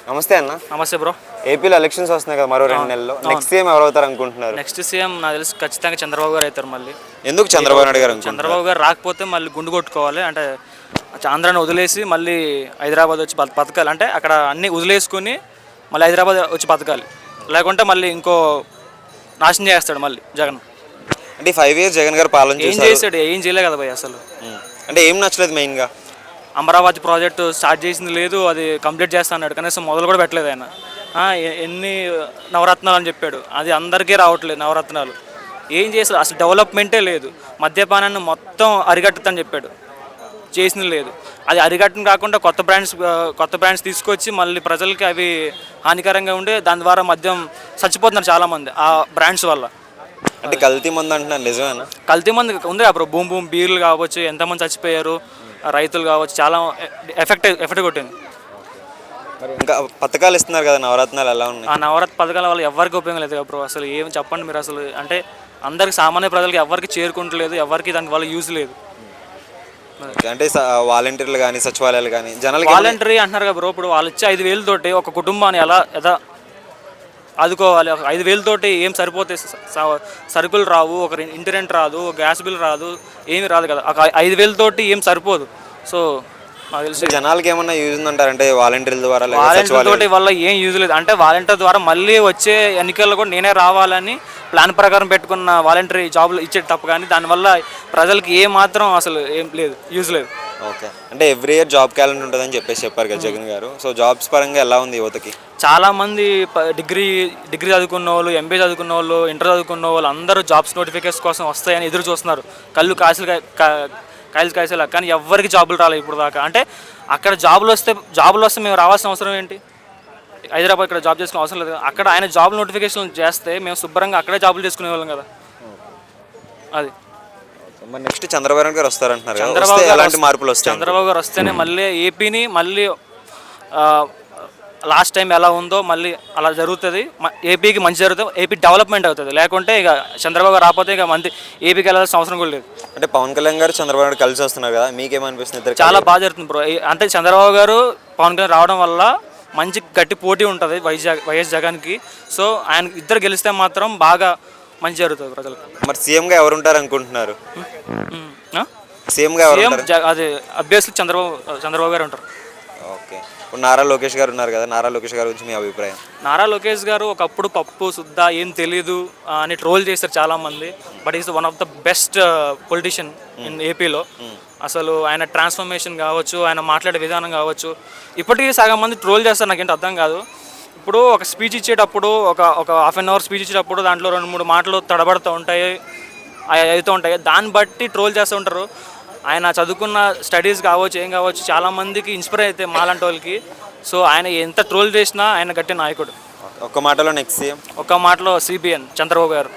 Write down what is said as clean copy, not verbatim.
నమస్తే అన్న. నమస్తే బ్రో. ఏపీలో ఎలక్షన్స్ వస్తున్నాయి కదా మరో 2 నెలల్లో. నెక్స్ట్ సీఎం ఎవరు అవుతారు అనుకుంటున్నారు? నెక్స్ట్ సీఎం నాకు తెలిసి ఖచ్చితంగా చంద్రబాబు గారు అవుతారు. మళ్ళీ ఎందుకు చంద్రబాబు నాయుడు గారు అనుకుంటున్నారు? చంద్రబాబు గారు రాకపోతే మళ్ళీ గుండు కొట్టుకోవాలి అంటే ఆంధ్రాని వదిలేసి మళ్ళీ హైదరాబాద్ వచ్చి బతకాలి. అంటే అక్కడ అన్నీ వదిలేసుకుని మళ్ళీ హైదరాబాద్ వచ్చి బతకాలి. లేకుంటే మళ్ళీ ఇంకో నాశనం చేస్తాడు మళ్ళీ జగన్. అంటే 5 years జగన్ గారు పాలన ఏం చేశాడు? ఏం చేయలే కదా భయ్ అసలు. అంటే ఏం నచ్చలేదు మెయిన్గా? అమరావతి ప్రాజెక్టు స్టార్ట్ చేసింది లేదు, అది కంప్లీట్ చేస్తా అన్నాడు, కనీసం మొదలు కూడా పెట్టలేదు ఆయన. ఎన్ని నవరత్నాలు అని చెప్పాడు, అది అందరికీ రావట్లేదు నవరత్నాలు. ఏం చేశాడు? అసలు డెవలప్మెంటే లేదు. మద్యపానాన్ని మొత్తం అరికట్టుతని చెప్పాడు, చేసింది లేదు. అది అరికట్టడం కాకుండా కొత్త బ్రాండ్స్ తీసుకొచ్చి మళ్ళీ ప్రజలకి అవి హానికరంగా ఉండి దాని ద్వారా మద్యం చచ్చిపోతున్నారు చాలామంది ఆ బ్రాండ్స్ వల్ల. అంటే కల్తీ మంది అంటున్నారు, నిజమేనా? కల్తీ మంది ఉంది అప్పుడు బూమ్ బీర్లు కావచ్చు, ఎంతమంది చచ్చిపోయారు, రైతులు కావచ్చు, చాలా ఎఫెక్ట్ కొట్టింది. ఇంకా పథకాలు ఇస్తున్నారు కదా, నవరత్నాలు ఎలా ఉన్నాయి? ఆ నవరత్న పథకాల వల్ల ఎవరికి ఉపయోగం లేదు బ్రో. అసలు ఏం చెప్పండి మీరు అసలు. అంటే అందరికి సామాన్య ప్రజలకి ఎవరికి చేరుకుంటలేదు, ఎవరికి దాని వల్ల యూజ్ లేదు. అంటే వాలంటీర్లు కానీ సచివాలయాలు కానీ జనాలకి వాలంటరీ అంటున్నారు కదా బ్రో. ఇప్పుడు వాళ్ళు ఇచ్చే 5,000 తోటి ఒక కుటుంబాన్ని ఎలా ఆదుకోవాలి? 5,000 తోటి ఏం సరిపోతాయి? సరుకులు రావు, ఒక ఇంటి రెంట్ రాదు, గ్యాస్ బిల్ రాదు, ఏమి రాదు కదా. 5,000 తోటి ఏం సరిపోదు. సో నాకు తెలిసి జనాలకి ఏమన్నా యూజ్ ఉందంటారంటే వాలంటీర్ల ద్వారా? వాలంటీర్ తోటి వల్ల ఏం యూజ్ లేదు. అంటే వాలంటీర్ ద్వారా మళ్ళీ వచ్చే ఎన్నికల్లో కూడా నేనే రావాలని ప్లాన్ ప్రకారం పెట్టుకున్న వాలంటరీ జాబులు ఇచ్చేది తప్ప, కానీ దానివల్ల ప్రజలకి ఏ మాత్రం అసలు ఏం లేదు, యూజ్ లేదు. ఓకే. అంటే ఎవ్రీ ఇయర్ జాబ్ క్యాలెండర్ ఉంటుందని చెప్పారు కదా జగన్ గారు. సో జాబ్స్ పరంగా ఎలా ఉంది యువతకి? చాలామంది డిగ్రీ చదువుకున్న వాళ్ళు, ఎంబీఏ చదువుకున్న వాళ్ళు, ఇంటర్ చదువుకున్న వాళ్ళు అందరూ జాబ్స్ నోటిఫికేషన్ కోసం వస్తాయని ఎదురు చూస్తున్నారు. కళ్ళు కాయలు. కానీ ఎవరికి జాబులు రాలేదు ఇప్పుడు దాకా. అంటే అక్కడ జాబులు వస్తే మేము రావాల్సిన అవసరం ఏంటి? హైదరాబాద్ ఇక్కడ జాబ్ చేసుకునే అవసరం లేదు. అక్కడ ఆయన జాబ్ నోటిఫికేషన్ చేస్తే మేము శుభ్రంగా అక్కడే జాబులు చేసుకునే వాళ్ళం కదా. అది మరి నెక్స్ట్ చంద్రబాబు నాయుడు గారు వస్తారంటున్నారు. చంద్రబాబు గారు వస్తేనే మళ్ళీ ఏపీని మళ్ళీ లాస్ట్ టైం ఎలా ఉందో మళ్ళీ అలా జరుగుతుంది. ఏపీకి మంచి జరుగుతుంది, ఏపీ డెవలప్మెంట్ అవుతుంది. లేకుంటే ఇక చంద్రబాబు గారు రాకపోతే ఇక మంది ఏపీకి వెళ్ళాల్సిన అవసరం కూడా లేదు. అంటే పవన్ కళ్యాణ్ గారు చంద్రబాబు నాయుడు కలిసి వస్తున్నారు కదా, మీకేమనిపిస్తుంది? చాలా బాగా జరుగుతుంది బ్రో. అంటే చంద్రబాబు గారు పవన్ కళ్యాణ్ రావడం వల్ల మంచి గట్టి పోటీ ఉంటుంది వైఎస్ జగన్కి. సో ఆయన ఇద్దరు గెలిస్తే మాత్రం బాగా మంచి జరుగుతుంది ప్రజలకు. మరి సీఎంగా ఎవరు ఉంటారు అనుకుంటున్నారు? సీఎంగా అది అభ్యర్థులు చంద్రబాబు గారు ఉంటారు. ఓకే. ఇప్పుడు నారా లోకేష్ గారు ఉన్నారు కదా, నారా లోకేష్ గారి గురించి మీ అభిప్రాయం? నారా లోకేష్ గారు ఒకప్పుడు పప్పు శుద్ధ ఏం తెలీదు అని ట్రోల్ చేశారు చాలామంది. But is one of the best politician in ఏపీలో. అసలు ఆయన ట్రాన్స్ఫర్మేషన్ కావచ్చు, ఆయన మాట్లాడే విధానం కావచ్చు, ఇప్పటికీ సగం మంది ట్రోల్ చేస్తారు. నాకేంటి అర్థం కాదు. ఇప్పుడు ఒక స్పీచ్ ఇచ్చేటప్పుడు ఒక హాఫ్ అన్ అవర్ స్పీచ్ ఇచ్చేటప్పుడు దాంట్లో 2-3 మాటలు తడబడుతూ ఉంటాయి, అవుతూ ఉంటాయి. దాన్ని బట్టి ట్రోల్ చేస్తూ ఉంటారు. ఆయన చదువుకున్న స్టడీస్ కావచ్చు, ఏం కావచ్చు, చాలామందికి ఇన్స్పైర్ అయితే మాలాంటి వాళ్ళకి. సో ఆయన ఎంత ట్రోల్ చేసినా ఆయన గట్టి నాయకుడు. ఒక్క మాటలో నెక్స్ట్ సీఎం? ఒక్క మాటలో CBN చంద్రబాబు గారు.